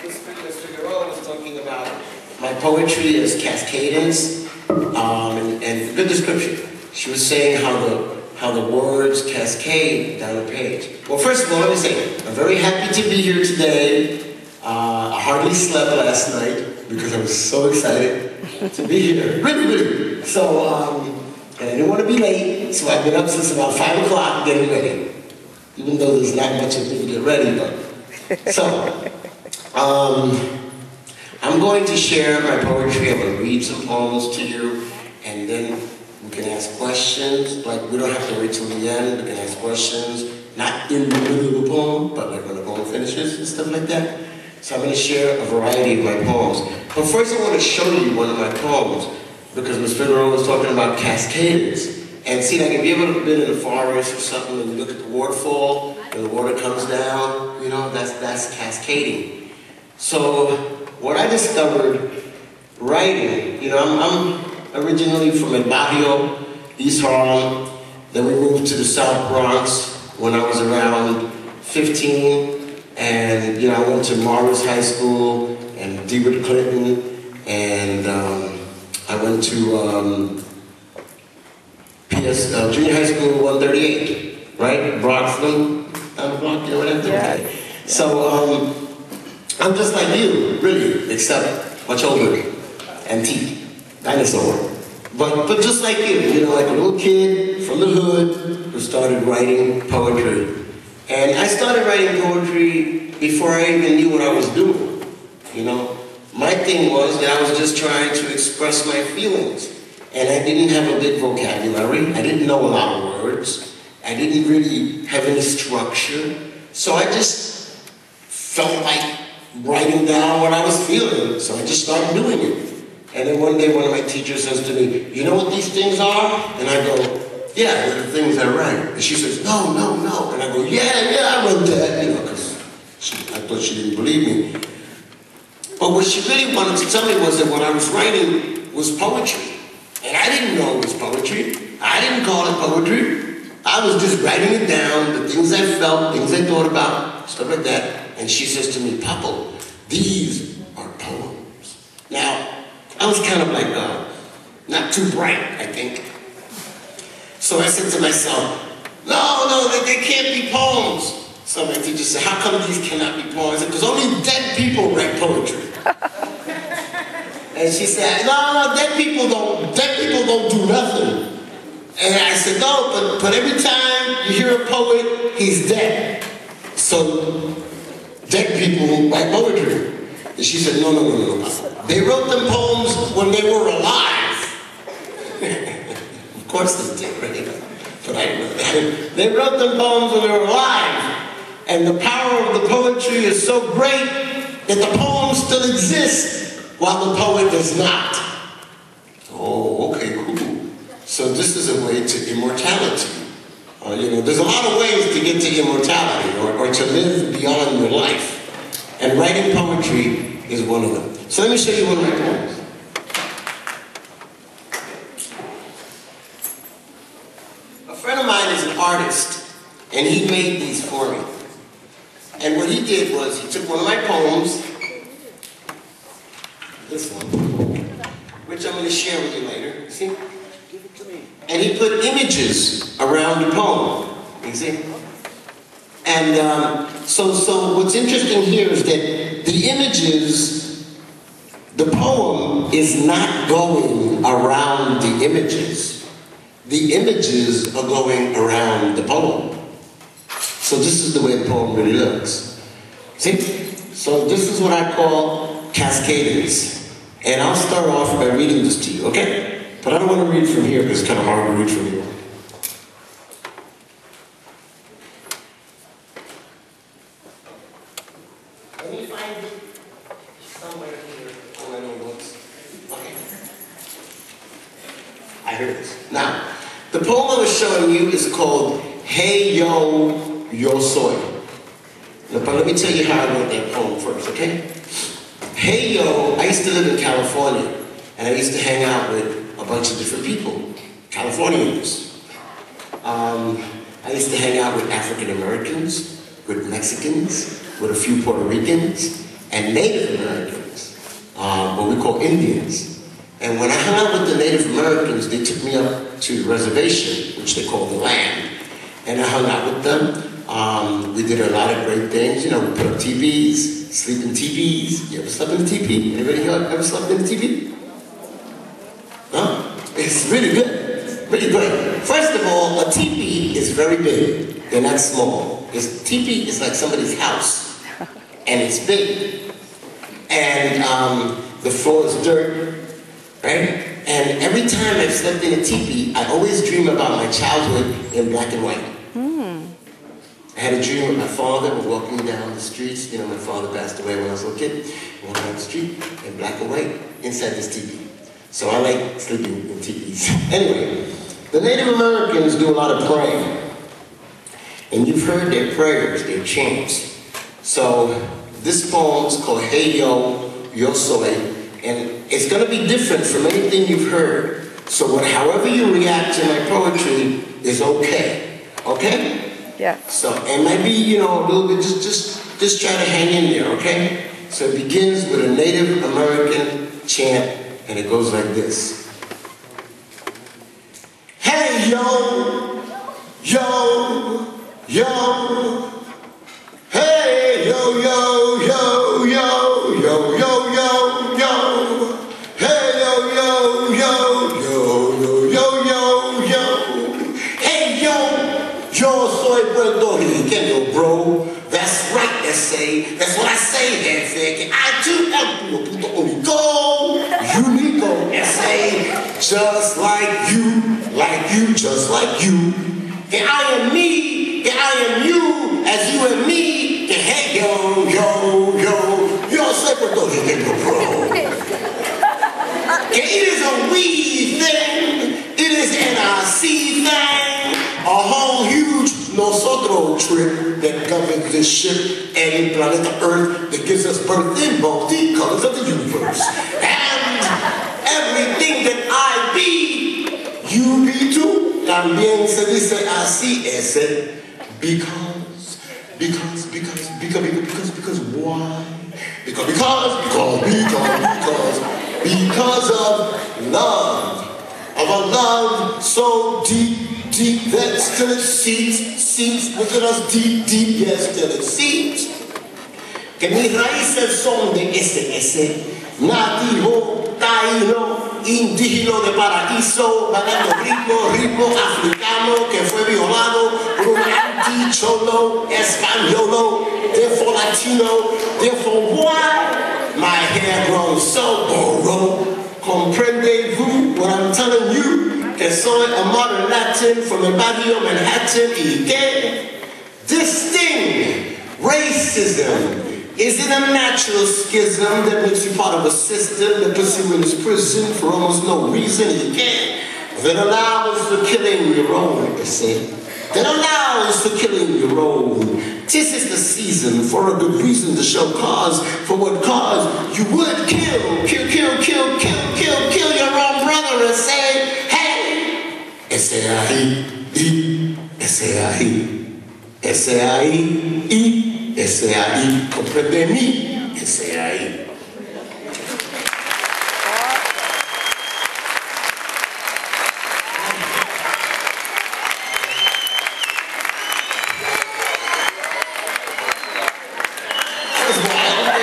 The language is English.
Ms. Figueroa was talking about my poetry as Cascadence, and good description. She was saying how the words cascade down the page. Well, first of all, let me say, I'm very happy to be here today. I hardly slept last night because I was so excited to be here. Really. So, and I didn't want to be late, so I've been up since about 5 o'clock getting ready. Even though there's not much of me to get ready, but. So, I'm going to share my poetry. I'm going to read some poems to you, and then we can ask questions. Like, we don't have to wait till the end. We can ask questions, not in the middle of the poem, but like when the poem finishes and stuff like that. So I'm going to share a variety of my poems. But first I want to show you one of my poems, because Ms. Figueroa was talking about cascades. And see, like if you ever been in the forest or something and you look at the waterfall and the water comes down, you know, that's cascading. So what I discovered writing, you know, I'm originally from El Barrio, East Harlem. Then we moved to the South Bronx when I was around 15. And, you know, I went to Morris High School and DeWitt Clinton. And I went to junior high school 138, right? Broxton, block, you know what I'm doing? Yeah. Okay. So I'm just like you, really, except much older, antique, dinosaur. But just like you know, like a little kid from the hood who started writing poetry. And I started writing poetry before I even knew what I was doing. You know, my thing was that I was just trying to express my feelings. And I didn't have a big vocabulary. I didn't know a lot of words. I didn't really have any structure. So I just felt like writing down what I was feeling. So I just started doing it. And then one day one of my teachers says to me, you know what these things are? And I go, yeah, they're the things I write. And she says, no. And I go, yeah, I wrote that, you know, because I thought she didn't believe me. But what she really wanted to tell me was that what I was writing was poetry. And I didn't know it was poetry. I didn't call it poetry. I was just writing it down, the things I felt, things I thought about, stuff like that. And she says to me, Papo, these are poems. Now, I was kind of like, not too bright, I think. So I said to myself, no, they can't be poems. So my teacher said, how come these cannot be poems? I said, because only dead people write poetry. And she said, no, dead people don't do nothing. And I said, no, but every time you hear a poet, he's dead. So dead people write poetry. And she said, no. They wrote them poems when they were alive. Of course they did, right? But I didn't know that. They wrote them poems when they were alive. And the power of the poetry is so great that the poem still exists while the poet does not. Oh, okay, cool. So this is a way to immortality. You know, there's a lot of ways to get to immortality or to live beyond your life. And writing poetry is one of them. So let me show you one of my poems. A friend of mine is an artist, and he made these for me. And what he did was he took one of my poems, this one, which I'm going to share with you later. You see? Give it to me. And he put images around the poem. You see? And so what's interesting here is that the images, the poem is not going around the images. The images are going around the poem. So this is the way the poem really looks. See? So this is what I call Cascadence. And I'll start off by reading this to you, okay? But I don't want to read from here because it's kind of hard to read from here. Let me find it somewhere here. Oh, I know what's. Okay. I hear this. Now, the poem I was showing you is called Hey Yo Soy. Now, but let me tell you how I wrote that poem first, okay? Hey yo, I used to live in California, and I used to hang out with a bunch of different people, Californians. I used to hang out with African Americans, with Mexicans, with a few Puerto Ricans and Native Americans, what we call Indians. And when I hung out with the Native Americans, they took me up to the reservation, which they call the land. And I hung out with them. We did a lot of great things. You know, we put up teepees, sleep in teepees. You ever slept in a teepee? Anybody here ever slept in a teepee? No? It's really good. Really good. First of all, a teepee is very big. They're not small. A teepee is like somebody's house. And it's big. And the floor is dirt, right? And every time I've slept in a teepee, I always dream about my childhood in black and white. I had a dream of my father walking down the streets. You know, my father passed away when I was a little kid. Walking down the street in black and white inside this teepee. So I like sleeping in teepees. Anyway, the Native Americans do a lot of praying. And you've heard their prayers, their chants. So this poem is called Hey Yo, Yo Soy. And it's going to be different from anything you've heard. So however you react to my poetry is okay. Okay? Yeah. So it might be, you know, a little bit, just try to hang in there, okay? So it begins with a Native American chant, and it goes like this. Hey yo, yo, yo. Hey yo, yo, yo, yo, yo, yo, yo, yo. Hey yo, yo, yo, yo, yo, yo, yo, yo. Hey yo. Yo soy puertorriqueño, bro. That's right, they say. That's what I say, jefe. Que I too am puro puto único, unico, ese. Just like you, just like you. Que I am me, que I am you, as you and me. Que hey yo, yo, yo. Yo soy puertorriqueño, bro. Que it is a we thing. It is an I-C thing. A whole huge nosotros trip that governs this ship and planet Earth that gives us birth in both the colors of the universe. And everything that I be, you be too. También se dice así ese. Because why? Because of love. Of a love so deep that still it seeps within us deep, yes, still it seeps. Que mis raíces son de ese, nativo, taíno, indígena de paraíso, bailando ritmo africano que fue violado por un anti-cholo, españolo, therefore Latino, therefore why my hair grows so borrow. Comprendez-vous what I'm telling you? Que soy a modern Latin from the barrio Manhattan y que this thing, racism, is it a natural schism that makes you part of a system that puts you in this prison for almost no reason y que that allows the killing your own, you see? That allows for killing your own. This is the season for a good reason to show cause for what cause you would kill your own brother and say, hey, ese ahí, comprende mí, ese ahí.